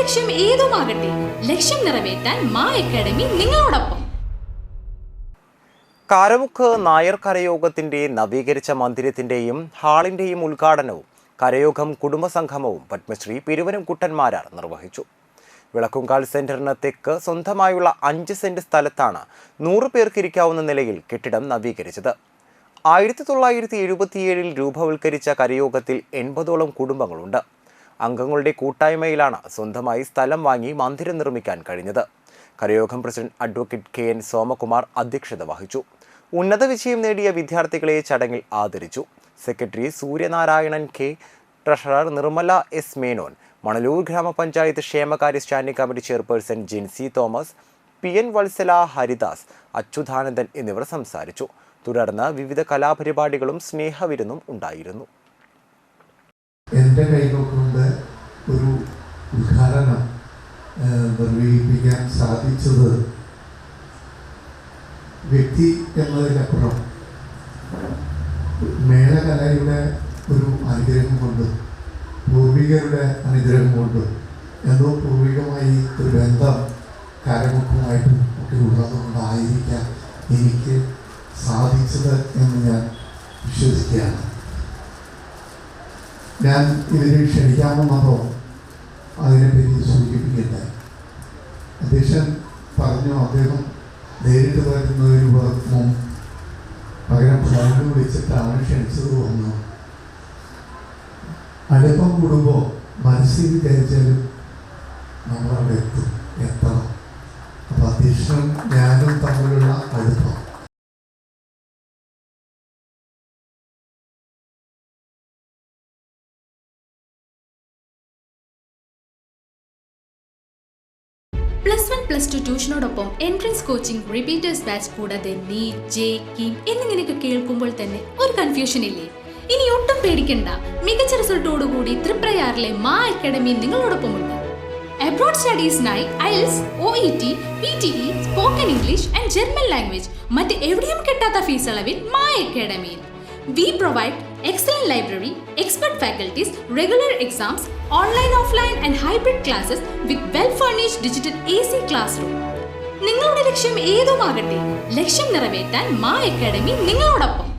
ലക്ഷ്യം ഏതുമാകട്ടെ, ലക്ഷ്യം നിറവേറ്റാൻ മാ അക്കാഡമി നിങ്ങളോടൊപ്പം. കാരമുക്ക് നായർ കരയോഗത്തിന്റെ നവീകരിച്ച മന്ദിരത്തിന്റെയും ഹാളിന്റെയും ഉദ്ഘാടനവും കരയോഗം കുടുംബസംഗമവും പത്മശ്രീ പെരുവനംകുട്ടന്മാരാർ നിർവഹിച്ചു. വിളക്കുംകാൽ സെന്ററിന് തെക്ക് സ്വന്തമായുള്ള 5 സെന്റ് സ്ഥലത്താണ് 100 പേർക്ക് ഇരിക്കാവുന്ന നിലയിൽ കെട്ടിടം നവീകരിച്ചത്. 1977 രൂപവൽക്കരിച്ച കരയോഗത്തിൽ 80ഓളം കുടുംബങ്ങളുണ്ട്. അംഗങ്ങളുടെ കൂട്ടായ്മയിലാണ് സ്വന്തമായി സ്ഥലം വാങ്ങി മന്ദിരം നിർമ്മിക്കാൻ കഴിഞ്ഞത്. കരയോഗം പ്രസിഡന്റ് അഡ്വക്കേറ്റ് KN സോമകുമാർ അധ്യക്ഷത വഹിച്ചു. ഉന്നത വിജയം നേടിയ വിദ്യാർത്ഥികളെ ചടങ്ങിൽ ആദരിച്ചു. Secretary Suryanarayanan K, treasurer Nirmala S Menon, Manalur ഗ്രാമപഞ്ചായത്ത് ക്ഷേമകാര്യ standing committee chairperson Jincy Thomas, PN Vatsala, Haridas, Achuthanandan എന്നിവർ സംസാരിച്ചു. തുടർന്ന് വിവിധ കലാപരിപാടികളും സ്നേഹവിരുന്നും ഉണ്ടായിരുന്നു. എൻ്റെ കൈകൊണ്ട് ഒരു ഉദ്ഘാടനം നിർവഹിപ്പിക്കാൻ സാധിച്ചത് വ്യക്തി എന്നതിനപ്പുറം മേളകലയുടെ ഒരു അനുഗ്രഹം കൊണ്ടും പൂർവികരുടെ അനുഗ്രഹം കൊണ്ടും എന്തോ പൂർവികമായി ഒരു ബന്ധം കാരമുക്കുമായിട്ടും ഒക്കെ ഉള്ളതുകൊണ്ടായിരിക്കാം എനിക്ക് സാധിച്ചത് എന്ന് ഞാൻ വിശ്വസിക്കുകയാണ്. ഞാൻ ഇതിനെ ക്ഷണിക്കാമെന്നതോ അതിനെപ്പറ്റി സൂചിപ്പിക്കട്ടെ. അധ്യക്ഷൻ പറഞ്ഞു അദ്ദേഹം നേരിട്ട് വരുന്നതിന് പകരം ഫോണിൽ വിളിച്ചിട്ടാണ് ക്ഷണിച്ചത് തോന്നുന്നു. അടുപ്പം കൂടുമ്പോൾ മനസ്സിൽ വിചാരിച്ചാലും നമ്മളവിടെ എത്തണം. അപ്പോൾ അധ്യക്ഷനും ഞാനും തമ്മിലുള്ള അടുപ്പം +1, +2 ട്യൂഷനോടൊപ്പം എൻട്രൻസ് കോച്ചിങ്, റിപ്പീറ്റേഴ്സ് ബാച്ച് കൂടാതെ നീറ്റ്, JEE എന്നിങ്ങനെയൊക്കെ കേൾക്കുമ്പോൾ തന്നെ ഒരു കൺഫ്യൂഷൻ ഇല്ലേ? ഇനി ഒട്ടും പേടിക്കണ്ട. മികച്ച റിസൾട്ടോടുകൂടി തൃപ്രയാറിലെ മാ അക്കാഡമി നിങ്ങളോടൊപ്പമുണ്ട്. അബ്രോഡ് സ്റ്റഡീസിനായി IELTS, OET, PTE, spoken English and German language മറ്റ് എവിടെയും കിട്ടാത്ത ഫീസ് അളവിൽ മാ അക്കാഡമിയിൽ. We provide excellent library, expert faculties, regular exams, online, offline and hybrid classes with well-furnished digital AC classroom. നിങ്ങളുടെ ലക്ഷ്യം ഏതുമാകട്ടെ, ലക്ഷ്യം നിറവേറ്റാൻ മാ അക്കാഡമി നിങ്ങളോടൊപ്പം.